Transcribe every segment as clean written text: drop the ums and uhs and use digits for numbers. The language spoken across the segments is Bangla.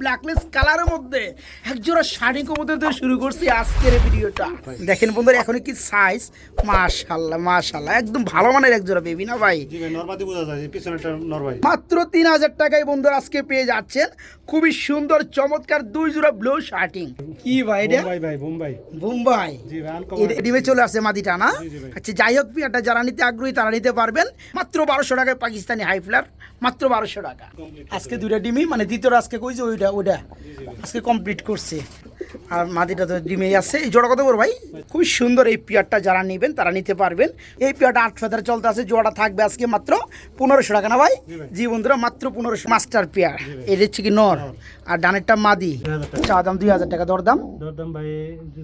ব্ল্যাকলেস কালারের মধ্যে একজোড়া শাড়ি কবুতর দিয়ে শুরু করছি আজকের ভিডিওটা। দেখেন বন্ধুরা এখন কি সাইজ, মাশাআল্লাহ মাশাআল্লাহ একদম ভালো মানের একজোড়া বেবি না ভাই। জি ভাই নরমাদি বোঝা যায় পিছনেরটা নর ভাই। মাত্র 3000 টাকায় বন্ধুরা আজকে পেয়ে যাচ্ছেন খুবই সুন্দর চমৎকার দুই জোড়া ব্লু শার্টিং। কি ভাই এটা? বোম্বাই ভাই বোম্বাই। বোম্বাই। জি ভাই আনকমন। ডিমে চলে আসছে মাদিটা না? জি ভাই। আচ্ছা যাই হোক পিয়াটা যারা নিতে আগ্রহী তারা নিতে পারবেন মাত্র 1200 টাকায় পাকিস্তানি হাই ফ্লার, মাত্র 1200 টাকা। আজকে দুইটা ডিমই মানে দ্বিতীয়টা আজকে কইছে ওইটা আজকে কমপ্লিট করছে। আর মাদিটা তো ডিমেই আছে। এই জোড়া কত বড় ভাই? খুবই সুন্দর এই পিয়ারটা যারা নেবেন তারা নিতে পারবেন। এই পিয়ারটা 8 ফেদার চলতে আছে। জোড়াটা থাকবে আজকে মাত্র 1500 টাকা না ভাই? জি বন্ধুরা মাত্র 1500 মাস্টার পিয়ার। এটা হচ্ছে কি নর আর ডানেরটা মাদি। চা দাম 2000 টাকা দরদাম। দরদাম ভাই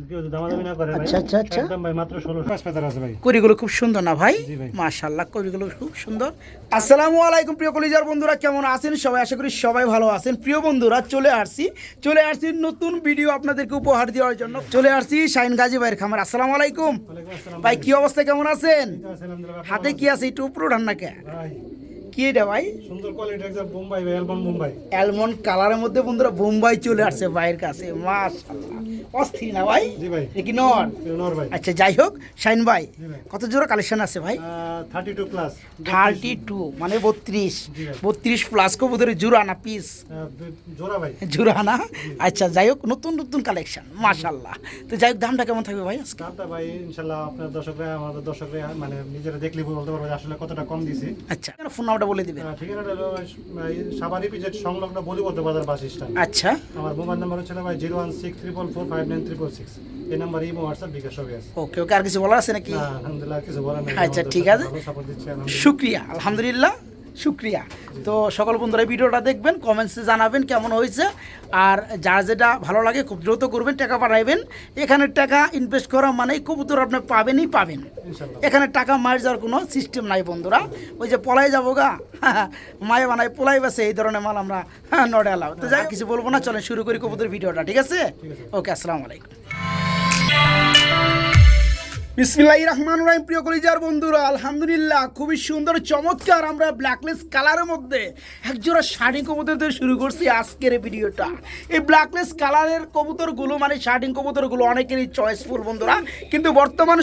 কেউ দামাদামি না করে ভাই। আচ্ছা আচ্ছা আচ্ছা। একদম ভাই মাত্র 1600 ফেদার আছে ভাই। করিগুলো খুব সুন্দর না ভাই? জি ভাই। মাশাআল্লাহ করিগুলো খুব সুন্দর। আসসালামু আলাইকুম প্রিয় কলিজার বন্ধুরা, কেমন আছেন সবাই? আশা করি সবাই ভালো আছেন। প্রিয় বন্ধুরা চলে আসছি নতুন ভিডিও আপনাদেরকে উপহার দেওয়ার জন্য। চলে আসছি শাহিন গাজী ভাইয়ের খামার। আসসালামু আলাইকুম ওয়ালাইকুম আসসালাম ভাই, কি অবস্থা, কেমন আছেন? আলহামদুলিল্লাহ। হাতে কি আছে একটু উপরে উঠান না কে? ভাই কি এটা ভাই? সুন্দর কোয়ালিটির একটা বোম্বাই ভাই, অ্যালবাম বোম্বাই। অ্যালমন্ড কালারের মধ্যে বন্ধুরা বোম্বাই চলে আসছে ভাইয়ের কাছে। মাশাআল্লাহ অস্থির না ভাই? জি ভাই। এ কি নর? নর ভাই। আচ্ছা যাই হোক শাহিন ভাই জি ভাই। কত জোড়া কালেকশন আছে ভাই? 32 প্লাস 32 মানে 32 জি ভাই। 32 প্লাস কবুতরের জোড়া না পিস? জোড়া ভাই। জোড়া না? আচ্ছা যাই হোক নতুন কালেকশন মাশাআল্লাহ। তো যাই হোক দামটা কেমন থাকবে ভাই আজকে? দামটা ভাই ইনশাআল্লাহ আপনার দর্শকরা আমাদের দর্শকরা মানে নিজেরা দেখলে বলতে পারবে যে আসলে কতটা কম দিছি। আচ্ছা ফোন নাম্বারটা বলে দিবেন। ঠিকানাটা হলো সাবারি পিজেট সংলগ্ন বলিবদ্ধ বাজার বাস স্ট্যান্ড। আচ্ছা আমার মোবাইল নাম্বার হচ্ছে ভাই 01644459366। এই নাম্বার ইমো হোয়াটসঅ্যাপ বিকাশ সবই আছে। ওকে ওকে, আর কিছু বলার আছে নাকি? না আলহামদুলিল্লাহ কিছু বলার নেই। আচ্ছা, আমাদের ঠিক আছে। ভালো সাপোর্ট দিচ্ছে আলহামদুলিল্লাহ। শুক্রিয়া আলহামদুলিল্লাহ শুক্রিয়া। তো সকল বন্ধুরা ভিডিওটা দেখবেন, কমেন্টসে জানাবেন কেমন হয়েছে। আর যার যেটা ভালো লাগে খুব দ্রুত করবেন, টাকা পাঠাইবেন। এখানে টাকা ইনভেস্ট করা মানে কবুতর আপনি পাবেনই পাবেন। ইনশাআল্লাহ। এখানে টাকা মার যাওয়ার কোনো সিস্টেম নাই বন্ধুরা। ওই যে পলাই যাবো গা মায়ে বানায় পোলাই বাসে এই ধরনের মাল আমরা নড়ে এলাম। তো যাই হোক, কিছু বলবো না, চলেন শুরু করি কবুতর ভিডিওটা। ঠিক আছে ওকে, আসসালামু আলাইকুম। বিসমিল্লাহির রহমানির রহিম। প্রিয় কলিজার বন্ধুরা আলহামদুলিল্লাহ খুবই সুন্দর চমৎকার আমরা ব্ল্যাকলেস কালারের মধ্যে একজোড়া শার্টিং কবুতর দিয়ে শুরু করছি আজকের ভিডিওটা। এই ব্ল্যাকলেস কালারের কবুতরগুলো মানে শার্টিং কবুতরগুলো অনেকেরই চয়েসফুল বন্ধুরা, কিন্তু বর্তমান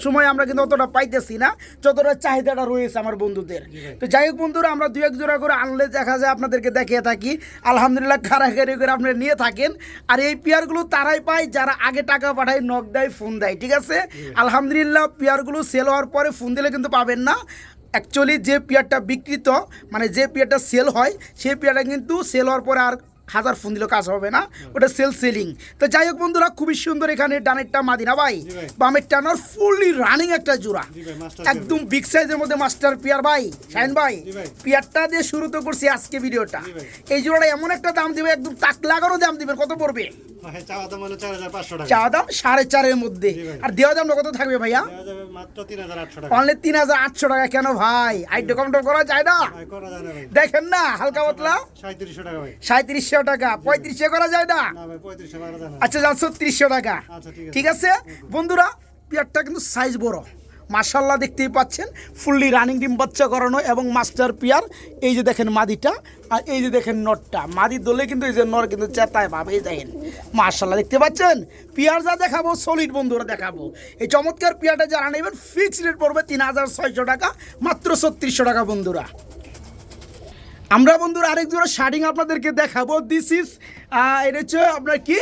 সময় আমরা কিন্তু অতটা পাইতেছি না যতটা চাহিদাটা রয়েছে আমার বন্ধুদের। তো যাই হোক বন্ধুরা, আমরা দু এক জোড়া করে আনলে দেখা যায় আপনাদেরকে দেখিয়ে থাকি। আলহামদুলিল্লাহ কারাগারি করে আপনারা নিয়ে থাকেন। আর এই পেয়ারগুলো তারাই পায় যারা আগে টাকা পাঠায়, নক দেয়, ফোন দেয়। ঠিক আছে আলহামদুলিল্লাহ পেয়ারগুলো সেল হওয়ার পরে ফোন দিলে কিন্তু পাবেন না। অ্যাকচুয়ালি যে পেয়ারটা বিক্রিত মানে যে পেয়ারটা সেল হয় সেই পেয়ারটা কিন্তু সেল হওয়ার পরে আর হাজার ফোন দিলেও কাজ হবে না, ওটা সেলিং। তো যাই হোক বন্ধুরা খুবই সুন্দর। এখানে ডানেরটা মাদিনা ভাই, বামের টানার ফুললি রানিং একটা জোড়া, একদম বিগ সাইজের মধ্যে মাস্টার পিয়ার ভাই। শাহিন ভাই পিয়ারটা দিয়ে শুরু তো করছি আজকে ভিডিওটা। এই জোড়াটা এমন একটা দাম দিবে, একদম তাক লাগারও দাম দিবেন। কত পড়বে? চাওয়া দাম হলো 4500 টাকা। চাওয়া দাম 4.5 মধ্যে। আর দেওয়া দাম কত থাকবে ভাইয়া? দেওয়া যাবে মাত্র 3800 টাকা। অনলি 3800 টাকা। কেন ভাই আইডি কম টম করা যায় না? ভাই করা যায় না ভাই। দেখেন না হালকা পাতলা 3700 টাকা ভাই। 3700 টাকা। 3500 করা যায় না? না ভাই 3500 করা যায় না। আচ্ছা যান 3600 টাকা। আচ্ছা ঠিক আছে। ঠিক আছে বন্ধুরা, পেয়ারটা কিন্তু সাইজ বড় মাশাআল্লাহ, দেখতেই পাচ্ছেন ফুললি রানিং ডিম বাচ্চা করানো এবং মাস্টার পিয়ার। এই যে দেখেন মাদিটা আর এই যে দেখেন নরটা, মাদি দলে কিন্তু এই যে নর কিন্তু চেতায় ভাবে দেখেন মাশাআল্লাহ, দেখতে পাচ্ছেন। পিয়ার যা দেখাবো সলিড বন্ধুরা দেখাবো। এই চমৎকার পিয়ারটা যারা নেবেন ফিক্সড রেট পড়বে 3600 টাকা, মাত্র 3600 টাকা বন্ধুরা। আমরা বন্ধুরা আরেক জোড়া শার্টিং আপনাদেরকে দেখাবো। দিস ইজ এটা হচ্ছে আপনার কি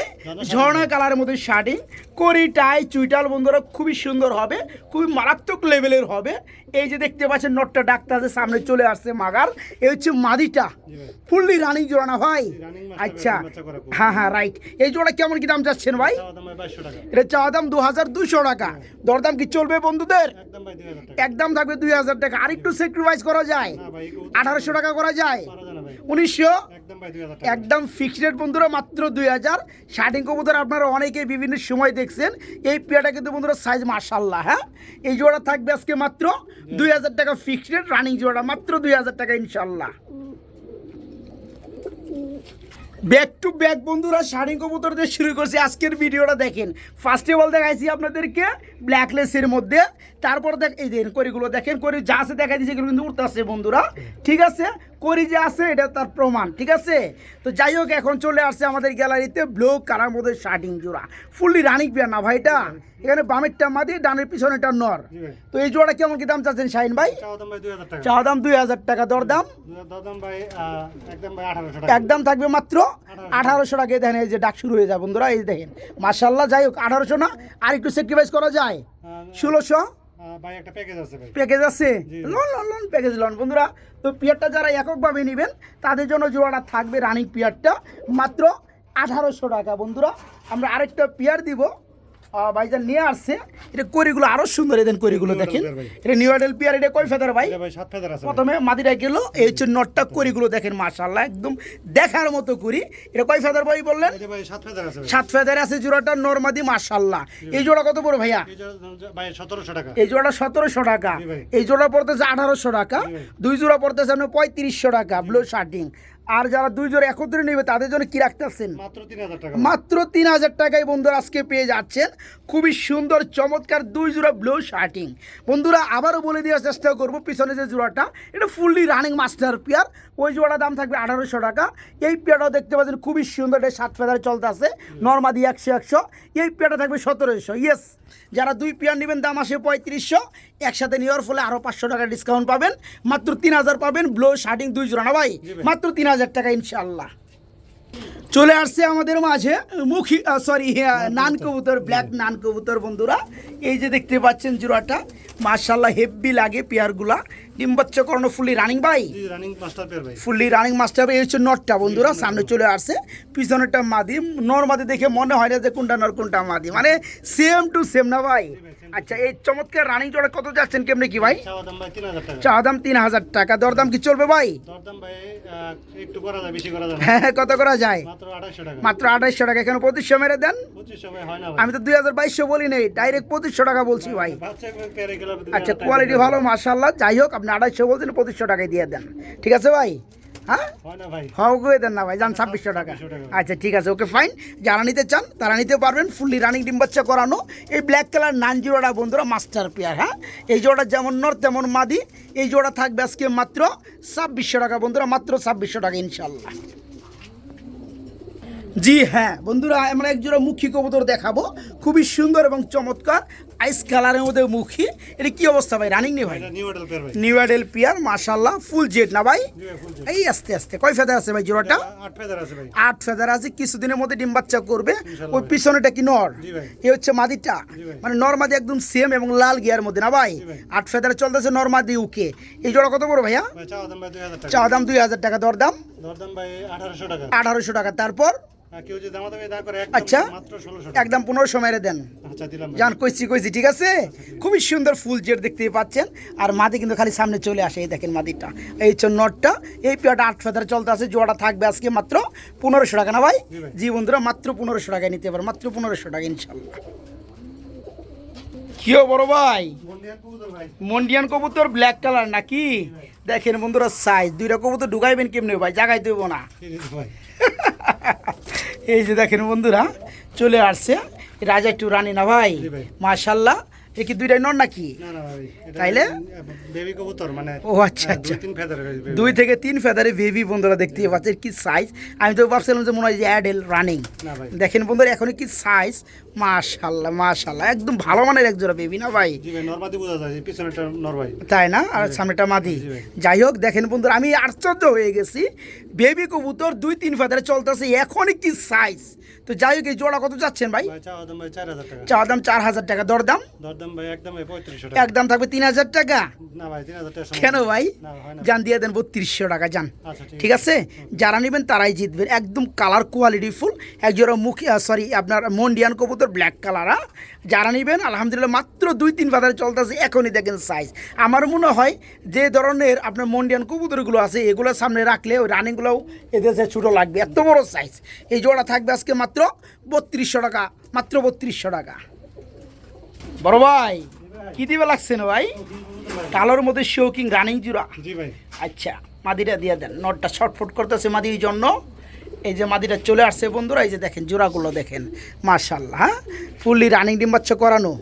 ঝর্ণা কালারের মধ্যে শার্টিং, করি টাই চুইটাল বন্ধুরা, খুবই সুন্দর হবে, খুবই মারাত্মক লেভেলের হবে। এই যে দেখতে পাচ্ছেন নটটা ডাক্তার সামনে চলে আসছে মাগার। এই হচ্ছে মাদিটা ফুললি রানিং জোড়া না ভাই? আচ্ছা হ্যাঁ রাইট। এই জোড়া কেমন কি দাম চাচ্ছেন ভাই? চাওয়া দাম ভাই 2200 টাকা। এটা চাওয়া দাম 2200 টাকা। দরদাম কি চলবে বন্ধুদের? একদম ভাই 2000 টাকা। একদম থাকবে 2000 টাকা। আর একটু স্যাক্রিফাইস করা যায়? না ভাই 1800 টাকা করা যায়? করা যায় না ভাই। 1900 একদম ভাই 2000 টাকা। একদম ফিক্সড রেট বন্ধুরা, মাত্র 2000। শার্টিং কবুতর আপনারা অনেকেই বিভিন্ন সময় দেখছেন। এই পেয়ারটা কিন্তু বন্ধুরা সাইজ মাশাআল্লাহ। হ্যাঁ এই জোড়া থাকবে আজকে মাত্র 2000 টাকা ফিক্সড রেট, রানিং জোড়া মাত্র 2000 টাকা ইনশাআল্লাহ। ব্যাক টু ব্যাক বন্ধুরা শার্টিং কবুতর দিয়ে শুরু করছি আজকের ভিডিওটা। দেখেন ফার্স্ট অফ অল দেখাইছি আপনাদেরকে ব্ল্যাকলেসের মধ্যে, তারপর এই দেখেন করিগুলো দেখেন, করি যা আছে দেখা দিয়েছে এগুলো কিন্তু উঠতে আসছে বন্ধুরা। ঠিক আছে করি যে আছে এটা তার প্রমাণ, ঠিক আছে। তো যাই হোক, এখন চলে আসছে আমাদের গ্যালারিতে ব্লু কালার মধ্যে শার্টিং জোড়া, ফুললি রানিং পেয়ার না ভাই এটা। এখানে বামেরটা মাদি, ডানের পিছনেটা নর। জি ভাই। তো এই জোড়াটা কেমন কি দাম চাচ্ছেন শাহিন ভাই? চাওয়া দাম ভাই 2000 টাকা। চাওয়া দাম 2000 টাকা, দরদাম দরদাম ভাই একদম ভাই 1800 টাকা। একদম থাকবে মাত্র 1800 টাকা। দেখেন এই যে ডাক শুরু হয়ে যায় বন্ধুরা, এই দেখেন মাশাআল্লাহ। যাই হোক 1800 না, আর একটু স্যাক্রিফাইস করা যায়, 1600 ভাই একটা প্যাকেজ আছে ভাই। প্যাকেজ আছে, জি। লোন প্যাকেজ লোন বন্ধুরা। তো পিয়ারটা যারা এককভাবে নেবেন তাদের জন্য জোড়াটা থাকবে রানিং পিয়ারটা মাত্র 1800 টাকা বন্ধুরা। আমরা আরেকটা পিয়ার দিব, ভাইজান নিয়ে আসছে। এটা করিগুলো আরো সুন্দর, এদেন করিগুলো দেখেন। এটা নিউ আইডেল পিয়ার, এটা কয় ফেদার ভাই? এটা ভাই 7 ফেদার আছে। প্রথমে মাদিরা গেল, এই হচ্ছে নটটা করিগুলো দেখেন মাশাআল্লাহ, একদম দেখার মতো করি। এটা কয় ফেদার ভাই বললেন? এটা ভাই 7 ফেদার আছে ভাই। 7 ফেদার আছে জোড়াটা, নরমাদি মাশাআল্লাহ। এই জোড়া কত পড়ে ভাইয়া? এই জোড়া ভাই 1700 টাকা। এই জোড়া 1700 টাকা, জি ভাই। এই জোড়া পড়তেছে 1800 টাকা, জি ভাই। দুই জোড়া পড়তেছে আপনার 3500 টাকা ব্লু শার্টিং। আর যারা দুই জোড়া একত্রে নেবে তাদের জন্য কি রাখতেছেন? মাত্র 3000 টাকা। মাত্র 3000 টাকায় বন্ধুরা আজকে পেয়ে যাচ্ছেন খুবই সুন্দর চমৎকার দুই জোড়া ব্লু শার্টিং। বন্ধুরা আবারও বলে দেওয়ার চেষ্টা করবো, পিছনে যে জোড়াটা এটা ফুললি রানিং মাস্টার পেয়ার, ওই জোড়ার দাম থাকবে 1800 টাকা। এই পেয়ারটাও দেখতে পাচ্ছেন খুবই সুন্দর, এটা 7 ফেদার চলতে আছে, নর্মাদি 100 এই পেয়ারটা থাকবে 1700। ইয়েস, যারা দুই পেয়ার নেবেন দাম আসে 3500, একসাথে নেওয়ার ফলে আরও 500 টাকা ডিসকাউন্ট পাবেন, মাত্র 3000 পাবেন ব্লু শার্টিং দুই জোড়া না ভাই, মাত্র 3000 টাকা ইনশাআল্লাহ। চলে আসছে আমাদের মাঝে মুখী নান কবুতর, ব্ল্যাক নান কবুতর বন্ধুরা। এই যে দেখতে পাচ্ছেন জোড়াটা মাশাআল্লাহ হেভি লাগে পেয়ারগুলা, ডিম বাচ্চা করানো ফুললি রানিং ভাই, জি রানিং মাস্টার পেয়ার ভাই। Fully running master. এই হচ্ছে নটটা বন্ধুরা, সামনে চলে আসছে, পিছনেরটা মাদি। নর মাদি দেখে মনে হয় না যে কোনটা নর কোনটা মাদি, মানে সেম টু সেম না ভাই। আচ্ছা, এই চমৎকার রানিং জোড়া কত যাচ্ছেন কেমনে কি ভাই? চাওয়া দাম ভাই 3000 টাকা। চাওয়া দাম 3000 টাকা, দরদাম কি চলবে ভাই? দরদাম ভাই একটু করা যায়, বেশি করা যায় না। হ্যাঁ, কত করা যায়? মাত্র 2800 টাকা। মাত্র 2800 টাকা। এখানে 2500 মেরে দেন। 2500 ভাই হয় না ভাই। আমি তো 2200 বলি নেই, ডাইরেক্ট 2500 টাকা বলছি ভাই। বাচ্চা পেয়ারে গেলে আচ্ছা, কোয়ালিটি ভালো মাশাআল্লাহ। যাই হোক, আপনি 2800 বলছেন, 2500 টাকায় দিয়ে দেন, ঠিক আছে ভাই? হ্যাঁ, হয় না ভাই। হয়ে দেন না ভাই, যান 2600 টাকা। 2600 টাকা। আচ্ছা ঠিক আছে, ওকে ফাইন। যারা নিতে চান তারা নিতে পারবেন, ফুললি রানিং ডিম বাচ্চা করানো এই ব্ল্যাক কালার নান জোড়াটা বন্ধুরা মাস্টার পেয়ার। হ্যাঁ, এই জোড়া যেমন নর তেমন মাদি, এই জোড়া থাকবে আজকে মাত্র 2600 টাকা বন্ধুরা, মাত্র 2600 টাকা ইনশাল্লাহ। জি হ্যাঁ বন্ধুরা, আমরা এক জোড়া মুখী কবুতর দেখাবো, খুবই সুন্দর এবং চমৎকার আইস কালারের মধ্যে মুখী। এটা কি অবস্থা ভাই? রানিং নেই ভাই? এটা নিউ মডেল পেয়ার ভাই। নিউ আইডেল পেয়ার মাশাআল্লাহ, ফুল জেড না ভাই? জি ভাই, ফুল জেড। এই আস্তে আস্তে কয় ফেদার আছে ভাই জোড়াটা? 8 ফেদার আছে ভাই। 8 ফেদার আছে, কিছুদিনের মধ্যে ডিম বাচ্চা করবে। ইনশাআল্লাহ ওই ভাই। পিছনেটা কি নর? জি ভাই। এই হচ্ছে মাদিটা, জি ভাই। মানে নর মাদি একদম সেম এবং লাল গিয়ার মধ্যে না ভাই? জি ভাই। 8 ফেদার চলতেছে নর মাদি উকে। এই জোড়া কত বড় ভাইয়া? ভাই চাওয়া দাম ভাই 2000 টাকা। চাওয়া দাম 2000 টাকা, দরদাম দরদাম ভাই 1800 টাকা। 1800 টাকা। তারপর কেউ যদি দামাদামি না করে আচ্ছা, মাত্র 1600 টাকা। একদম 1500 মেরে দেন। আচ্ছা দিলাম ভাই। জান কইছি ঠিক আছে। খুবই সুন্দর ফুল জেড দেখতেই পাচ্ছেন, আর মাদি কিন্তু খালি সামনে চলে আসে। এই দেখেন মাদিটা, এই হচ্ছে নটটা। এই পেয়ারটা 8 ফেদার চলতে আছে, জোড়াটা থাকবে আজকে মাত্র 1500 টাকা না ভাই? জি ভাই। জি বন্ধুরা, মাত্র 1500 টাকায় নিতে পারেন, মাত্র 1500 টাকা ইনশাল্লাহ। কিও বড় ভাই? বন্ডিয়ান কবুতর ভাই। মন্ডিয়ান কবুতর ব্ল্যাক কালার নাকি? দেখেন বন্ধুরা সাইজ, দুইটা কবুতর ঢুকাইবেন কেমনে ভাই? জাগাই দেবো না। এই যে ভাই। এই যে দেখেন বন্ধুরা চলে আসছে রাজা টু রানী না ভাই? জি ভাই। মাশাআল্লাহ। এ কি দুইটাই নর নাকি? না না ভাই, এটা তাইলে? বেবি কবুতর, মানে ও আচ্ছা আচ্ছা, 2-3 ফেদার baby। 2 থেকে 3 ফেদারে বেবি বন্ধুরা দেখতে পাচ্ছেন কি সাইজ। আমি তো ভাবছিলাম যে মনে হয় যে অ্যাডেল রানিং। না ভাই। দেখেন বন্ধুরা এখন কি সাইজ, মাশাআল্লাহ মাশাআল্লাহ, একদম ভালো মানের একজোড়া বেবি না ভাই? জি ভাই, নরমাদি বোঝা যায়, পিছনেটা নর ভাই। তাই না? আর সামনেটা মাদি। জি ভাই। যাই হোক দেখেন বন্ধুরা, আমি আশ্চর্য হয়ে গেছি, বেবি কবুতর 2-3 ফেদারে চলতেছে, এখনই কি সাইজ। তো যাই হোক, এই জোড়া কত যাচ্ছেন ভাই? ভাই চাওয়া দাম ভাই 4000 টাকা। চাওয়া দাম 4000 টাকা, দরদাম দরদাম ভাই একদম ভাই 3500 টাকা। একদম থাকবে 3000 টাকা। না ভাই 3000 টাকা সম্ভব কেন না। ভাই? না হয় না। জান দিয়ে দেন 3200 টাকা জান, আচ্ছা ঠিক আছে? যারা নেবেন তারাই জিতবেন, একদম কালার কোয়ালিটি ফুল একজোড়া আপনার মন্ডিয়ান কবুতর ব্ল্যাক কালার। যারা নেবেন আলহামদুলিল্লাহ মাত্র 2-3 ফেদারে চলতেছে, এখনই দেখেন সাইজ। আমার মনে হয় যে ধরনের আপনার মন্ডিয়ান কবুতরগুলো আছে এগুলো সামনে রাখলে ওই রানিংগুলোও এদের যে ছোটো লাগবে, এত বড় সাইজ। এই জোড়া থাকবে আজকে মাত্র 3200 টাকা, মাত্র 3200 টাকা। বড় ভাই কি দিবে লাগছে না ভাই? কালোর মধ্যে শৌকিং রানিং জোড়া। জি ভাই। আচ্ছা, মাদিটা দিয়ে দেন। নটটা শর্টফুট করতেছে মাদির জন্য। এই যে মাদিটা চলে আসছে বন্ধুরা, এই যে দেখেন জোড়াগুলো দেখেন মাশাআল্লাহ। হ্যাঁ, ফুললি রানিং ডিম বাচ্চা করানো।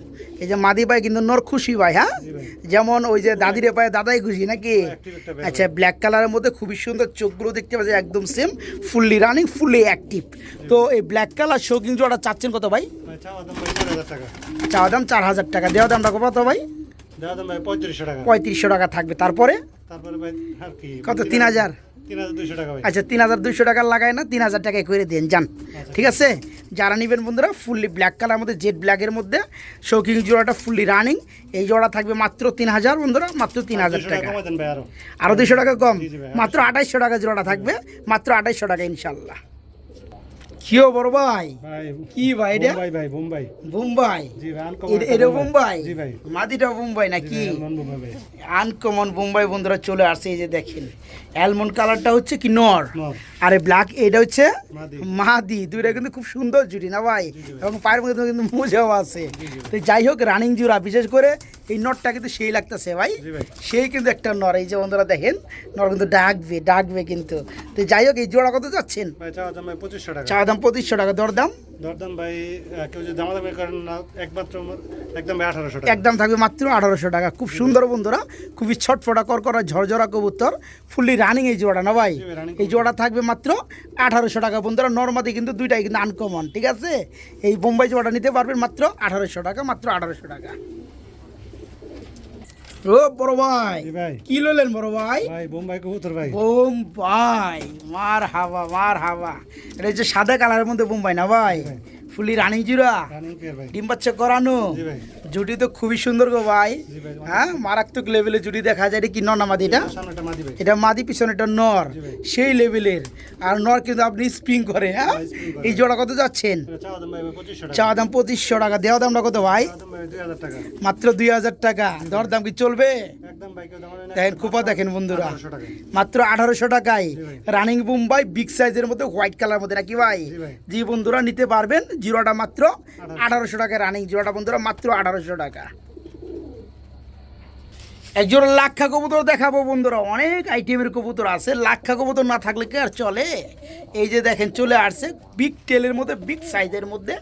এই যে মাদি ভাই কিন্তু নর খুশি ভাই, হ্যাঁ জি ভাই। যেমন ওই যে দাদিরে পায়ে দাদাই খুশি নাকি? Active একটা বের আচ্ছা, ব্ল্যাক কালারের মধ্যে খুবই সুন্দর, চোখগুলো দেখতে পাচ্ছি একদম same, fully running, fully active. তো এই ব্ল্যাক কালার শৌকিং জোড়া চাচ্ছেন কত ভাই? ভাই চাওয়া দাম ভাই 4000 টাকা। চাওয়া দাম 4000 টাকা, দেওয়া দামটা কত ভাই? দেওয়া দাম ভাই 3500 টাকা। 3500 টাকা থাকবে। তারপরে তারপরে ভাই আর কি কত? 3000। 3200 টাকা ভাই। আচ্ছা, 3200 টাকা লাগায় না, 3000 টাকায় করে দেন যান, ঠিক আছে? যারা নেবেন বন্ধুরা, ফুললি ব্ল্যাক কালার মধ্যে, জেড ব্ল্যাকের মধ্যে শৌকিং জোড়াটা ফুললি রানিং, এই জোড়া থাকবে মাত্র 3000 বন্ধুরা, মাত্র 3000 টাকা। কমাই দেন ভাই আরো। আরও 200 টাকা কম, জি, জি ভাই, মাত্র 2800 টাকা জোড়াটা থাকবে, মাত্র 2800 টাকা ইনশাল্লাহ। কিও বড় ভাই, ভাই কি ভাই এটা? বোম্বাই ভাই, বোম্বাই। বোম্বাই? জি ভাই, আনকমন এটা বোম্বাই? জি ভাই। মাদিটা বোম্বাই জি নাকি? ভাই, আনকমন বোম্বাই ভাই। আনকমন বোম্বাই বন্ধুরা চলে আসছে। এই যে দেখেন, অ্যালমন্ড কালারটা হচ্ছে কি নর, নর। আরে ব্ল্যাক এটা হচ্ছে মাদি। মাদি। দুইটা কিন্তু খুব সুন্দর জুটি না ভাই, এবং পায়ের মধ্যে কিন্তু মোজাও আছে। তো যাই হোক, রানিং জোড়া, বিশেষ করে এই নরটা কিন্তু সেই লাগতেছে ভাই, জি ভাই। সেই কিন্তু একটা নর। এই যে বন্ধুরা দেখেন, নর কিন্তু ডাকবে কিন্তু। তো যাই হোক, এই জোড়া কত যাচ্ছেন? ভাই চাওয়া দাম ভাই 2500 টাকা। চাওয়া দাম 2500 টাকা, দরদাম? দরদাম ভাই কেউ যদি দামাদামি করেন না, একমাত্র একদম ভাই 1800 টাকা। একদম থাকবে মাত্র 1800 টাকা। খুব সুন্দর বন্ধুরা, খুবই ছটফটা করকরা ঝরঝরা কবুতর, ফুললি রানিং এই জোড়া না ভাই? জি ভাই, running এই জোড়া থাকবে মাত্র 1800 টাকা বন্ধুরা। নর্মাদি কিন্তু দুইটাই কিন্তু আনকমন, ঠিক আছে? এই বোম্বাই জোড়াটা নিতে পারবেন মাত্র 1800 টাকা, মাত্র 1800 টাকা। ও বড় ভাই, জি ভাই। কি লইলেন বড় ভাই? ভাই বোম্বাই কবুতর ভাই। বোম্বাই, মার হাওয়া। এটা হচ্ছে সাদা কালারের মধ্যে বোম্বাই না ভাই? ভাই। ফুলি রানিং জোড়া, রানিং পেয়ার ভাই। ডিম বাচ্চা করানো, জি ভাই। জুটি তো খুবই সুন্দর গো ভাই, জি ভাই। হ্যাঁ মারাত্মক লেভেলের জুটি দেখা যায়। এটা কি নর না মাদি? এটা সামনেটা মাদি ভাই। এটা মাদি, পিছনে এটা নর, জি ভাই। সেই লেভেলের। আর নর কিন্তু আপনি স্প্রিং করে, হ্যাঁ? হ্যাঁ, spring করে। এই জোড়া কত যাচ্ছেন? এটা চাওয়া দাম ভাই 2500 টাকা। চা দাম 2500 টাকা, দেওয়া দামটা কত ভাই? চাওয়া দাম ভাই 2000 টাকা। মাত্র 2000 টাকা। দর দাম কি চলবে? একদম ভাই কেউ দামাদামি না। দেখেন কুপা, দেখেন বন্ধুরা, 1800 টাকা। মাত্র 1800 টাকায় জি ভাই। রানিং বোম্বাই, বিগ সাইজের মধ্যে, হোয়াইট কালার মধ্যে নাকি ভাই? জি ভাই। জি বন্ধুরা, নিতে পারবেন। জিরোটা মাত্র 1800 টাকা, রানিং জিরোটা বন্ধুরা মাত্র 1800 টাকা। একজোড়া লাক্ষা কবুতর দেখাবো বন্ধুরা, অনেক আইটেমের কবুতর আছে, লাক্ষা কবুতর না থাকলে কি আর চলে? এই যে দেখেন, চলে আসছে বিগ টেলের মধ্যে, বিগ সাইজের মধ্যে,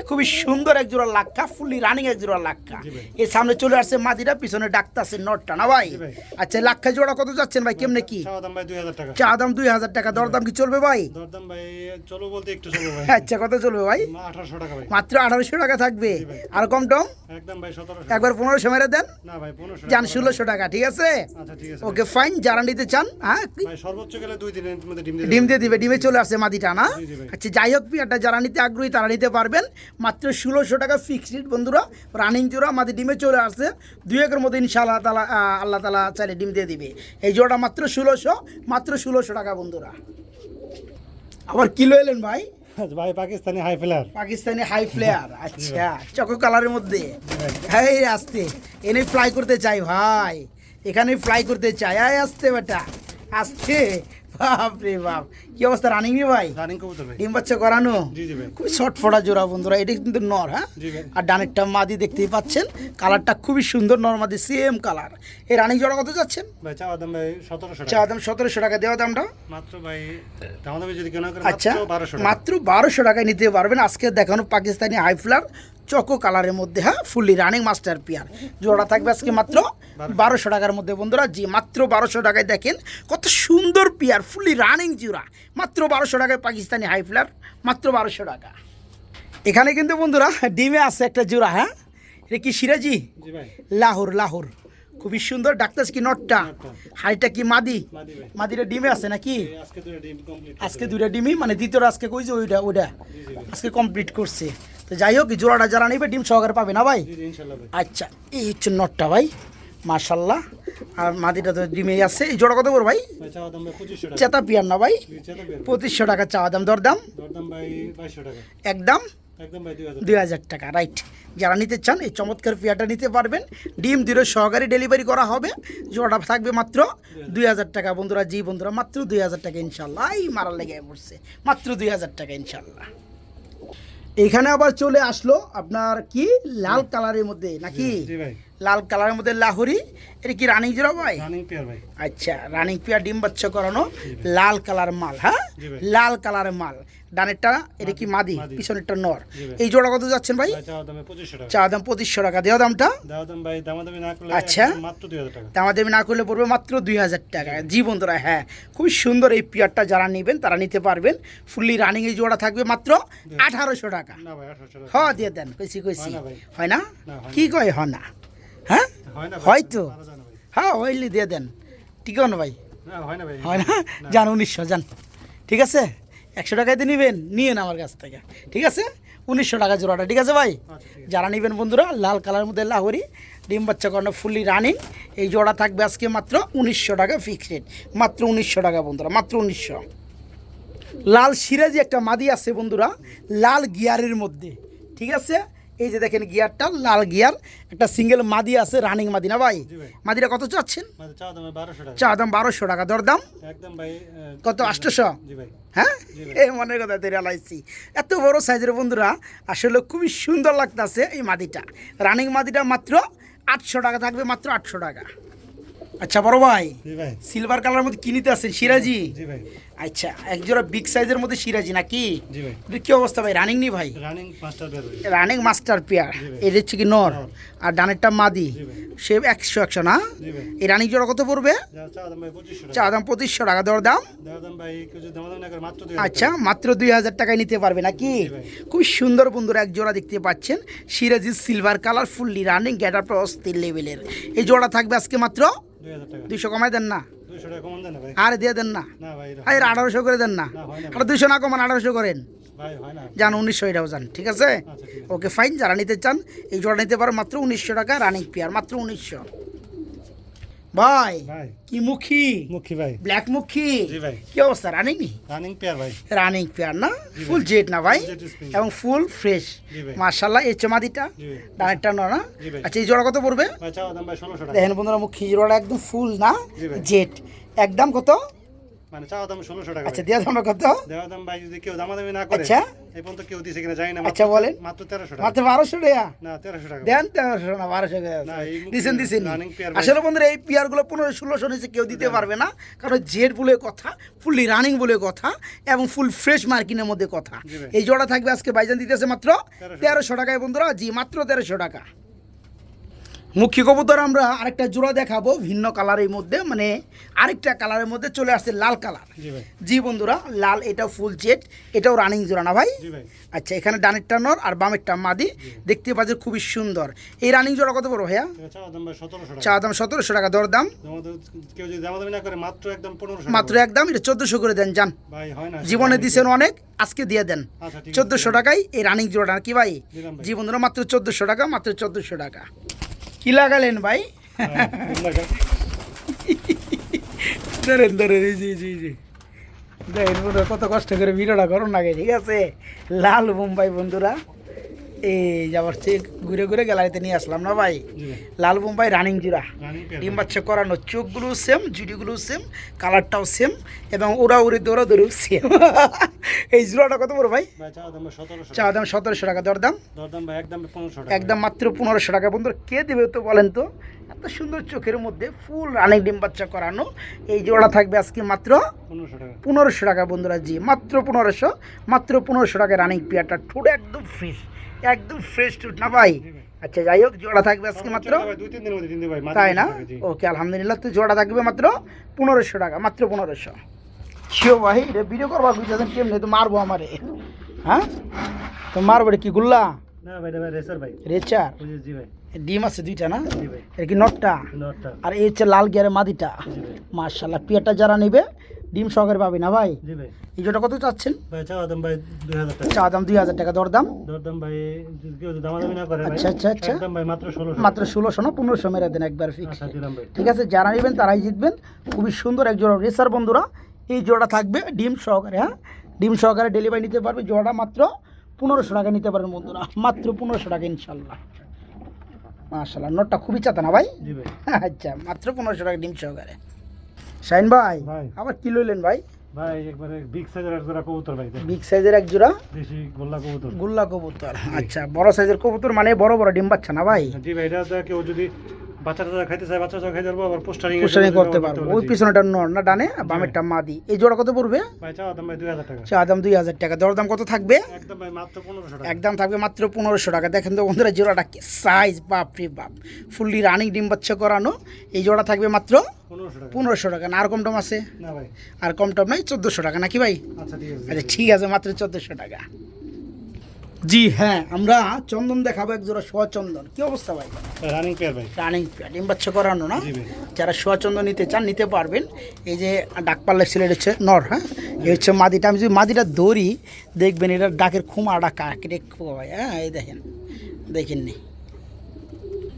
খুবই সুন্দর এক জোড়া লাক্ষা, ফুললি রানিং এক জোড়া লাক্ষা। জি ভাই। এর সামনে চলে আসছে মাদিটা, পিছনে ডাকতে আছে নটটা না ভাই? জি ভাই। আচ্ছা, লাক্ষা জোড়া কত যাচ্ছেন ভাই, কেমনে কি? চাওয়া দাম ভাই 2000 টাকা। চা দাম 2000 টাকা, দরদাম কি চলবে ভাই? দরদাম ভাই চলো বলতে একটু চলো ভাই। আচ্ছা, কত চলবে ভাই? 1800 টাকা ভাই। মাত্র 1800 টাকা থাকবে। জি ভাই। আর কম টম? একদম ভাই 1700 একবার 1500 মেরে দেন, না ভাই 1500 যান টাকা। 1600 টাকা, ঠিক আছে? আচ্ছা ঠিক আছে ওকে ফাইন। যারা নিতে চান, হ্যাঁ ভাই সর্বোচ্চ গেলে 2 দিনের মধ্যে ডিম দিয়ে ডিম দিয়ে দিবে, ডিমে চলে আসছে মাদিটা না? জি, জি ভাই। আচ্ছা, যাই হোক, পিয়াটা যারা নিতে আগ্রহী তারা নিতে পারবেন মাত্র 1600 টাকা ফিক্সড বন্ধুরা। রানিং জোড়া, মাদি ডিমে চলে আসছে, 2 একের মধ্যে ইনশাআল্লাহ তাআলা, আল্লাহ তাআলা চাইলে ডিম দিয়ে দিবে। এই জোড়া মাত্র 1600 টাকা বন্ধুরা। আবার কি লইলেন ভাই? ভাই Pakistani high flyer. Pakistani high flyer, আচ্ছা, চকো কালারের মধ্যে। এই আসতে এনে ফ্লাই করতে চাই ভাই, এখানে ফ্লাই করতে চাই। আয় আসতে বেটা, আসতে। বাপ রে বাপ, কি অবস্থা রানিং রে ভাই? রানিং কবুতর ভাই। ডিম বাচ্চা করানো, জি জি ভাই। খুবই শর্ট ফোটা জোড়া বন্ধুরা। এটা কিন্তু নর, হ্যাঁ? জি ভাই। আর ডানেরটা মাদি, দেখতেই পাচ্ছেন কালারটা খুবই সুন্দর, নর মাদি সেম কালার। এই রানিং জোড়া কত যাচ্ছেন? ভাই চাওয়া দাম ভাই 1700 চা টাকা। দাম 1700 টাকা, দেওয়া দামটা? মাত্র ভাই দামাদামি যদি কেউ না করে আচ্ছা, মাত্র 1200 টাকা। মাত্র 1200 টাকায় নিতে পারবেন। আজকে দেখানো পাকিস্তানি হাই ফ্লার চকো কালারের মধ্যে, হ্যাঁ, ফুললি রানিং মাস্টার পিয়ার জোড়া থাকবে আজকে মাত্র 1200 টাকার মধ্যে বন্ধুরা। জি, মাত্র 1200 টাকায় দেখেন কত সুন্দর পিয়ার, ফুললি রানিং জোড়া, মাত্র 1200 টাকায় পাকিস্তানি হাই ফ্লার, মাত্র 1200 টাকা। এখানে কিন্তু বন্ধুরা ডিমে আছে একটা জোড়া, হ্যাঁ? এটা কি সিরাজি? জি ভাই। লাহোর, খুবই সুন্দর। ডাক্তার কি নটটা, হাইটা কি মাদি? মাদি ভাই। মাদিটা ডিমে আছে নাকি? এই আজকে দুটো ডিম কমপ্লিট। আজকে 2টা ডিমই, মানে দ্বিতীয়টা আজকে কইছে, ওইটা আজকে কমপ্লিট করছে। তো যাই হোক, এই জোড়াটা যারা নেবে ডিম সহকারে পাবে না ভাই? জি জি ইনশাআল্লাহ ভাই। আচ্ছা, এই হচ্ছে নটটা ভাই, মাশাল্লাহ। আর মাদিটা তো ডিমেই আছে। এই জোড়া কত করে ভাই? ভাই চাওয়া দাম ভাই 2500 টাকা। চেতা পিয়ার না ভাই? জি চেতা বের। 2500 টাকা চাওয়া দাম, দরদাম দরদাম ভাই 2200 টাকা। একদম একদম ভাই 2000 2000 টাকা, রাইট। যারা নিতে চান এই চমৎকার পিয়াটা নিতে পারবেন। ডিম দিলে সহকারে ডেলিভারি করা হবে। জোড়াটা থাকবে মাত্র 2000 টাকা বন্ধুরা। জি বন্ধুরা, মাত্র 2000 টাকা ইনশাল্লাহ। এই মারার লেগে পড়ছে, মাত্র 2000 টাকা ইনশাল্লাহ। এখানে আবার চলে আসলো আপনার কি লাল কালারের মধ্যে নাকি? জি ভাই। লাল কালারের মধ্যে লাহোরি, এটা কি রানিং জোড়া ভাই? রানিং পেয়ার ভাই। আচ্ছা, রানিং পেয়ার ডিম বাচ্চা করানো লাল কালার মাল, হ্যাঁ জি ভাই। লাল কালারের মাল। ডানেরটা এটা কি মাদি, মাদি। পিছনেরটা নর। জি ভাই। এই জোড়া কত যাচ্ছেন ভাই? ভাই চাওয়া দামে 2500 টাকা। চা দাম 2500 টাকা, দেওয়া দামটা দেওয়া দাম ভাই দামাদামি না করলে আচ্ছা। একদম মাত্র 2000 টাকা। দামাদামি না করলে পড়বে মাত্র 2000 টাকা। জি বন্ধুরা, হ্যাঁ খুবই সুন্দর এই পেয়ারটা, যারা নেবেন তারা নিতে পারবেন। ফুললি রানিং এই জোড়া থাকবে মাত্র 1800 টাকা। না ভাই 1800 টাকা। হ দিয়ে দেন, কইছি হয় না ভাই। হয় না? না, হয় কি কয় হয় না? হ্যাঁ হয় না ভাই। হয়তো পারা যায় না ভাই। হ্যাঁ হইলি দিয়ে দেন, ঠিক না ভাই? না হয় না ভাই। হয় না? যান 1900 যান, ঠিক আছে? 100 টাকায় তো নেবেন, নিয়েন আমার কাছ থেকে, ঠিক আছে? 1900 টাকা জোড়াটা, ঠিক আছে ভাই? আচ্ছা, ঠিক আছে। যারা নেবেন বন্ধুরা, লাল কালারের মধ্যে লাহোরি ডিম বাচ্চা করানো ফুললি রানিং এই জোড়া থাকবে আজকে মাত্র 1900 টাকা ফিক্সড রেট, মাত্র 1900 টাকা বন্ধুরা, মাত্র 1900। লাল সিরাজি একটা মাদি আছে বন্ধুরা, লাল গিয়ারের মধ্যে, ঠিক আছে? এই যে দেখেন গিয়ারটা লাল গিয়ার, একটা সিঙ্গেল মাদি আছে, রানিং মাদি না ভাই? জি ভাই। মাদিটা কত চাচ্ছেন? মানে চাওয়া দামে 1200 টাকা। চা দাম 1200 টাকা, দরদাম একদম ভাই কত? 800? জি ভাই। হ্যাঁ, জি ভাই। এই মনের কথা তেরে লাইছি। এত বড় সাইজের বন্ধুরা, আসলে খুবই সুন্দর লাগতেছে এই মাদিটা। রানিং মাদিটা মাত্র 800 টাকা থাকবে, মাত্র 800 টাকা। আচ্ছা বড় ভাই, জি ভাই। সিলভার কালারের মধ্যে কিনিতে আছেন সিরাজি? জি ভাই। আচ্ছা, একজোড়া বিগ সাইজের মধ্যে সিরাজি নাকি? জি ভাই। এটা কি অবস্থা ভাই? রানিং নি ভাই? রানিং মাস্টার বের ভাই। Running master pair. জি ভাই। এটা হচ্ছে কি নর, নর। আর ডানেরটা মাদি। জি ভাই। সে 100 না? জি ভাই। এই রানিং জোড়া কত পড়বে? চাওয়া দাম ভাই 2500 টাকা। চা দাম 2500 টাকা, দর দাম দেওয়া দাম ভাই কিছু দামাদামি না করে মাত্র 2000 আচ্ছা টাকা। মাত্র 2000 টাকায় নিতে পারবে নাকি? জি ভাই। খুব সুন্দর বন্ধুরা, এক জোড়া দেখতে পাচ্ছেন সিরাজি সিলভার কালার ফুললি রানিং গেটার অস্থির লেভেলের। এই জোড়া থাকবে আজকে মাত্র 2000 টাকা। 200, কমাই দেন না? 200 টাকা কমান দেন না ভাই। আর দিয়ে দেন না? না ভাই। আর 1800 করে দেন না? না, হয় না। আর 200 না কমান, 1800 করেন। ভাই হয় না। যান 1900 এটাও যান, ঠিক আছে? আচ্ছা ঠিক আছে। ওকে ফাইন, যারা নিতে চান এই জোড়া নিতে পারো মাত্র 1900 টাকা, রানিং পেয়ার মাত্র 1900। ভাই ভাই কি মুখী, মুখী ভাই। ব্ল্যাক মুখী, জি ভাই। কি অবস্থা? রানিং নি? রানিং পেয়ার ভাই। রানিং পেয়ার না? ফুল জেট না ভাই? Jet spring। এবং ফুল ফ্রেশ জি ভাই। মাশাআল্লাহ। এই চমাদিটা জি ভাই। ডানেরটা না? জি ভাই। আচ্ছা, এই জোড়া কত পড়বে? ভাই চাওয়া দাম ভাই 1600 টাকা। দেখেন বন্ধুরা, মুখ জোড়াটা একদম ফুল না? জি ভাই। জেট একদম কত? মানে চাওয়া দাম 1600 টাকা। আচ্ছা, ভাই। দেওয়া দাম কত? দেওয়া দাম ভাই যদি কেউ দামাদামি না করে আচ্ছা। এই পর্যন্ত কেউ দিছে কিনা জানি না। আচ্ছা, বলেন। মাত্র 1300 টাকা। মাত্র 1200 টাকা না 1300 টাকা। দেন, 1300 না 1200 টাকা না, এই মুখে দিছেন দিছেন। running pair ভাই। আসলে বন্ধুরা, এই পেয়ারগুলো 1500-1600 নিচে কেউ দিতে পারবে না, কারণ জেড বলে কথা, ফুললি রানিং বলে কথা, এবং ফুল ফ্রেশ মার্কিনের মধ্যে কথা। জি ভাই। এই জোড়া থাকবে আজকে ভাইজান দিতেছে মাত্র 1300 টাকায় বন্ধুরা, জি মাত্র 1300 টাকা। মুখ্য কবুতর আমরা আরেকটা জোড়া দেখাবো ভিন্ন কালারের মধ্যে, মানে আরেকটা কালারের মধ্যে চলে আসছে লাল কালার। জি ভাই। জি বন্ধুরা, লাল, এটাও ফুল জেড, এটাও রানিং জোড়া না ভাই? জি ভাই। আচ্ছা, এখানে ডানেরটা নর আর বামেরটা মাদি, দেখতে পাচ্ছেন খুবই সুন্দর। এই রানিং জোড়া কত বড় ভাইয়া? চাওয়া দাম ভাই 1700 টাকা। চা দাম 1700 টাকা, দর দাম কেউ যদি দামাদামি না করে মাত্র একদম 1500 মাত্র টাকা। একদম, এটা 1400 করে দেন যান। ভাই হয় না। জীবনে দিছেন অনেক, আজকে দিয়ে দেন আচ্ছা ঠিক আছে। 1400 টাকায় এই রানিং জোড়াটা কি ভাই? দিলাম ভাই। জি বন্ধুরা, মাত্র 1400 টাকা, মাত্র 1400 টাকা। কি লাগালেন ভাই? হ্যাঁ, ধরেন ধরেন, এই জি জি জি, দেখেন বন্ধুরা কত কষ্ট করে ভিডিওটা করুন আগে, ঠিক আছে? লাল বোম্বাই বন্ধুরা, এই যাবার চেয়ে ঘুরে ঘুরে গ্যালারিতে নিয়ে আসলাম না ভাই? জি ভাই। লাল বোম্বাই রানিং জোড়া, রানিং পেয়ার ডিম ভাই। বাচ্চা করানো, চোখগুলো সেম, জুডিগুলো সেম, কালারটাও সেম, এবং ওরা উড়ি দৌড়া দৌড়েও সেম। এই জোড়াটা কত বড় ভাই? ভাই চাওয়া দাম ভাই 1700 চা দাম 1700 টাকা, দরদাম দরদাম ভাই একদম 1500 টাকা। একদম মাত্র 1500 টাকা। বন্ধুরা কে দেবে তো বলেন তো? এত সুন্দর চোখের মধ্যে ফুল রানিং ডিম বাচ্চা করানো এই জোড়া থাকবে আজকে মাত্র 1500 টাকা। 1500 টাকা বন্ধুরা, জি মাত্র 1500, মাত্র 1500 টাকা রানিং পেয়ারটা। ঠোঁট একদম ফ্রেশ, একদম ফ্রেশ ঠোঁট না ভাই? জি ভাই। আচ্ছা, যাই হোক, জোড়া থাকবে আজকে মাত্র, ভাই 2-3 দিনের মধ্যে দিন দিই ভাই। মাত্র তাই না? 200 টাকা, জি। ওকে, আলহামদুলিল্লাহ। তো জোড়া থাকবে মাত্র 1500 টাকা, মাত্র 1500। শিও ভাই, রে ভিডিও করবা বুঝছেন কেমনে? তো মারবো আমারে, হ্যাঁ তো মারবো রে কি গুল্লা? না ভাই এটা ভাই রেসার ভাই। রেচার বুঝেছি জি ভাই। ডিম আছে দুইটা না? জি ভাই। এর কি নটটা? নটটা। আর এই হচ্ছে লাল গিয়ারের মাদিটা। জি ভাই। মার্শাল্লাহ, পেয়ারটা যারা নেবে ডিম সহকারে পাবে না ভাই? জি ভাই। এই জোটা কত চাচ্ছেন? ভাই চাওয়া দাম ভাই 2000 টাকা। চা দাম 2000 টাকা, দরদাম দরদাম ভাই যদি কেউ দামাদামি না করে ভাই। আচ্ছা, আচ্ছা, আচ্ছা। একদম ভাই মাত্র 1600 মাত্র 1600 না 1500 মেরে দেন একবার ফিক্স। আচ্ছা দিলাম ভাই। ঠিক আছে, যারা নেবেন তারাই জিতবেন। খুবই সুন্দর এক জোড়া রেসার বন্ধুরা, এই জোড়া থাকবে ডিম সহকারে, হ্যাঁ ডিম সহকারে ডেলিভারি নিতে পারবে। জোড়াটা মাত্র 1500 টাকা নিতে পারেন বন্ধুরা, মাত্র 1500 টাকা ইনশাল্লাহ। মাশাআল্লাহ, নোটটা খুবই চাতা না ভাই? জি ভাই। আচ্ছা, মাত্র 1500 টাকা ডিম সহকারে। শাইন ভাই, ভাই। আবার কি লইলেন ভাই? ভাই একবারে বিগ সাইজের এক জোড়া কবুতর ভাই বিগ সাইজের এক জোড়া দেশি গোল্লা কবুতর। গুল্লা কবুতর, আচ্ছা বড় সাইজের কবুতর মানে বড় বড় ডিম বাচ্চা না ভাই? জি ভাই, এটা তো কেউ যদি বাচ্চাটা খাইতে চায় বাচ্চা খাইতে পারবো, আবার পোস্টারিং করতে পারবো। ওই পিছনেটা নর না ডানে, বামেরটা মাদি। এই জোড়া কত পড়বে? ভাই চাওয়া দাম ভাই 2000 টাকা। চা দাম 2000 টাকা। দরদাম কত থাকবে? একদম ভাই মাত্র 1500 টাকা। একদম থাকবে মাত্র 1500 টাকা। দেখেন তো বন্ধুরা জোড়াটা কি সাইজ, বাপ রে বাপ, ফুললি রানিং ডিম বাচ্চা করানো। এই জোড়া থাকবে মাত্র 1500 টাকা। 1500 টাকা। না আর কম টম আছে? না ভাই। আর কম টম নাই, 1400 টাকা নাকি ভাই? আচ্ছা ঠিক আছে। আচ্ছা ঠিক আছে, মাত্র 1400 টাকা। জি হ্যাঁ, আমরা চন্দন দেখাবো এক জোড়া সোয়া চন্দন। কি অবস্থা ভাই? রানিং পেয়ার ভাই। রানিং পেয়ার, ডিম বাচ্চা করানো না? জি ভাই। যারা সোয়া চন্দন নিতে চান নিতে পারবেন। এই যে ডাকপাল্লা সিলেট হচ্ছে নর, হ্যাঁ এই হচ্ছে মাদিটা। আমি যদি মাদিটা ধরি দেখবেন এটার ডাকের খুমা ডাকা কেটে ভাই, হ্যাঁ এই দেখেন, দেখেননি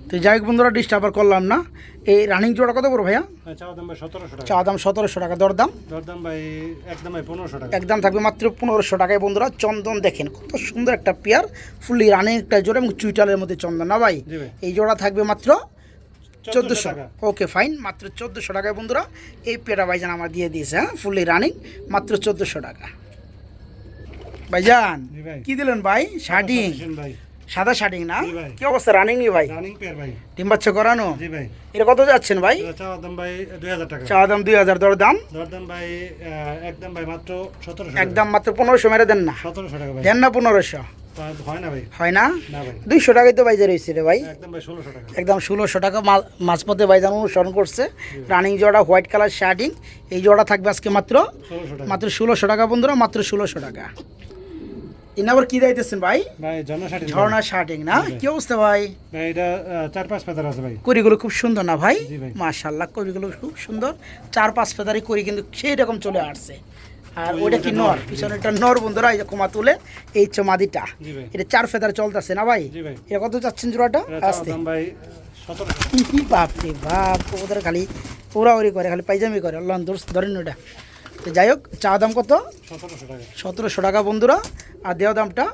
তো। যাই হোক বন্ধুরা, ডিস্টার্ব আর করলাম না। এই রানিং জোড়া কত বড় ভাইয়া? চাওয়া দাম ভাই 1700 টাকা। চা দাম 1700 টাকা। দরদাম? দরদাম ভাই একদম ভাই 1500 টাকা। একদম থাকবে মাত্র 1500 টাকায়। বন্ধুরা চন্দন দেখেন কত সুন্দর একটা পেয়ার, ফুললি রানিং একটা জোড়া এবং চুইটালের মধ্যে চন্দন না ভাই? জি ভাই। এই জোড়া থাকবে মাত্র 1400 টাকা। ওকে ফাইন, মাত্র 1400 টাকায় বন্ধুরা এই পেয়ারা ভাইজান আমার দিয়ে দিয়েছে, হ্যাঁ ফুললি রানিং, মাত্র 1400 টাকা। ভাইজান জি ভাই। কি দিলেন ভাই? শার্টিং, ভাই সাদা শার্টিং না? জি ভাই। কি অবস্থা রানিং নি ভাই? রানিং পেয়ার ভাই। ডিম বাচ্চা করানো? জি ভাই। এটা কত যাচ্ছেন ভাই? চাওয়া দাম ভাই 2000 টাকা। চা দাম 2000। দরদাম? দরদাম ভাই একদম ভাই মাত্র 1700 একদম মাত্র 1500 মেরে দেন না? 1700 টাকা ভাই। দেন না 1500? হয় না ভাই। হয় না? না ভাই। 200 টাকায় তো বাইজে রয়েছে রে ভাই। একদম ভাই 1600 টাকা। একদম 1600 টাকা। মাঝপথে ভাইজান অনুসরণ করছে। রানিং জোড়া হোয়াইট কালার শার্টিং। এই জোড়া থাকবে আজকে মাত্র 1600 টাকা। মাত্র 1600 টাকা বন্ধুরা, মাত্র 1600 টাকা। ইনি আবার কি দিতেছেন ভাই? ভাই জনশাটি ঝর্ণা শার্টিং না? কি অবস্থা ভাই? ভাই এটা 4-5 ফেদার আছে ভাই। কড়িগুলো খুব সুন্দর না ভাই? জি ভাই। মাশাআল্লাহ, কড়িগুলো খুব সুন্দর। 4-5 ফেদারি কড়ি কিন্তু সেই রকম চলে আসছে। আর ওটা কি নর? পিছনে একটা নর বন্ধুরা, এই যে কোমা তুলে। এই হচ্ছে মাদিটা। জি ভাই। এটা 4 ফেদার চলতেছে না ভাই? জি ভাই। এটা কত চাচ্ছেন জোড়াটা? আসতে দাম ভাই 1700। কি বাপ রে বাপ, ওদের খালি ওরাওরি করে, খালি পাইজামি করে। আল্লাহ দোষ ধরেন ওটা। তো যাই হোক, চা দাম কত? 1700 টাকা। 1700 টাকা বন্ধুরা। আর দেওয়া দামটা?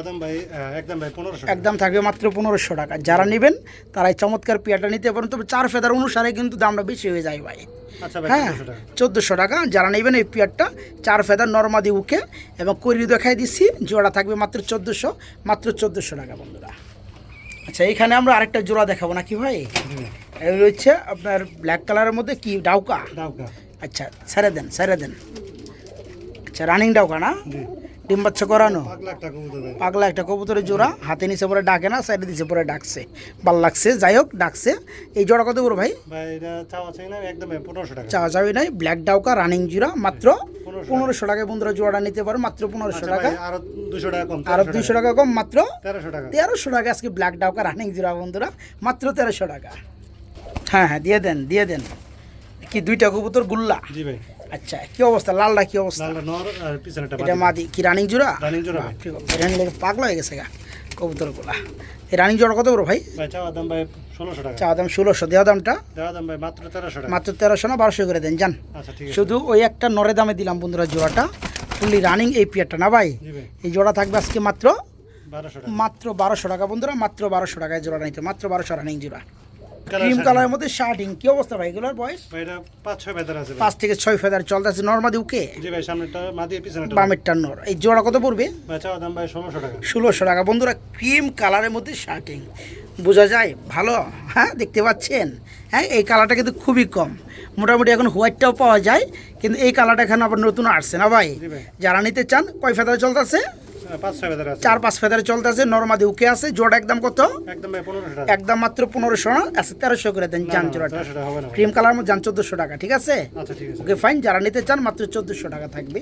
দাম ভাই একদম ভাই 1500 টাকা। একদম থাকবে মাত্র 1500 টাকা। যারা নেবেন তারা এই চমৎকার পেয়ারটা নিতে পারেন, তবে 4 ফেদার অনুসারে কিন্তু দামটা বেশি হয়ে যায় ভাই। আচ্ছা ভাই হ্যাঁ 1400 টাকা। 1400 টাকা। যারা নেবেন এই পেয়ারটা 4 ফেদার নর্মাদি উকে এবং করি দেখাই দিচ্ছি, জোড়া থাকবে মাত্র 1400, মাত্র 1400 টাকা বন্ধুরা। আচ্ছা এইখানে আমরা আরেকটা জোড়া দেখাবো নাকি ভাই? জি ভাই। এগুলো হচ্ছে আপনার ব্ল্যাক কালারের মধ্যে কি ডাউকা? দাওকা। আচ্ছা ছেড়ে দেন, ছেড়ে দেন। আচ্ছা রানিং ডাউকা না? জি। ডিম বাচ্চা করানো? 5 লাখ টাকা কবুতর ভাই। পাগলা একটা কবুতরের জোড়া। হাতে নিচে পরে ডাকে না, সাইডে দিছে পরে ডাকছে, ভাল লাগছে। যাই হোক ডাকছে। এই জোড়া কত বড় ভাই? ভাই এটা চাওয়া চাই না একদম ভাই 1500 টাকা। চাওয়া যাবে নাই। ব্ল্যাক ডাউকা রানিং জোড়া, মাত্র 1500 টাকায় বন্ধুরা জোড়াটা নিতে পারো, মাত্র 1500 আচ্ছা টাকা। ভাই আরো 200 টাকা কম। আর 200 টাকা কম, মাত্র 1300 টাকা। 1300 টাকা আজকে ব্ল্যাক ডাউকা রানিং জোড়া বন্ধুরা, মাত্র 1300 টাকা। হ্যাঁ হ্যাঁ দিয়ে দেন, দিয়ে দেন। কি দুইটা কবুতর গুল্লা? জি ভাই। আচ্ছা কি অবস্থা? লালটা কি অবস্থা? লালটা নর আর পিছনেটা এটা মাদি। কি রানিং জোড়া? রানিং জোড়া ভাই। রানিং লেগে পাগলা হয়ে গেছে গা কবুতরগুলা। এই রানিং জোড়া কত বড় ভাই? ভাই চাওয়া দাম ভাই 1600 টাকা। চা দাম 1600। দেওয়া দামটা? দেওয়া দাম ভাই মাত্র 1300 টাকা। মাত্র 1300 না 1200 করে দেন যান। আচ্ছা ঠিক আছে। শুধু ওই একটা নরে দামে দিলাম বন্ধুরা জোড়াটা, ফুললি রানিং এই পেয়ারটা না ভাই? জি ভাই। এই জোড়া থাকবে আজকে মাত্র 1200 টাকা। মাত্র 1200 টাকা বন্ধুরা, মাত্র 1200 টাকায় জোড়া নিতে, মাত্র 1200 রানিং জোড়া। Colour cream sari. কালারের মধ্যে শার্টিং। কি অবস্থা ভাই এগুলোর বয়স? ভাই এটা 5-6 ফেদার আছে ভাই। 5 থেকে 6 ফেদার চলতেছে নর্মাদি উকে। জি ভাই সামনেটা মাদি পিছনেটা। বামেরটা নর। এই জোড়া কত পড়বে? ভাই চাওয়া দাম ভাই 1600 টাকা। 1600 টাকা বন্ধুরা। ক্রিম কালারের মধ্যে শার্টিং, বোঝা যায় ভালো, হ্যাঁ দেখতে পাচ্ছেন। হ্যাঁ এই কালারটা কিন্তু খুবই কম, মোটামুটি এখন হোয়াইটটাও পাওয়া যায়, কিন্তু এই কালারটা এখানে আবার নতুন আসছে না ভাই? জি ভাই। যারা নিতে চান কয় ফেদার চলতেছে? 5-6 ফেদার আছে। 4-5 ফেদারে চলতেছে, নর্মাদি উকে আছে। জোড়া একদম কত? একদম ভাই 1500 টাকা। একদম মাত্র 1500 না, আচ্ছা 1300 করে দেন জান জোড়াটা। 1300 টাকা হবে না ভাই। ক্রিম কালার মধ্যে যান 1400 টাকা, ঠিক আছে? আচ্ছা ঠিক আছে। Okay fine. যারা নিতে চান মাত্র 1400 টাকা থাকবে।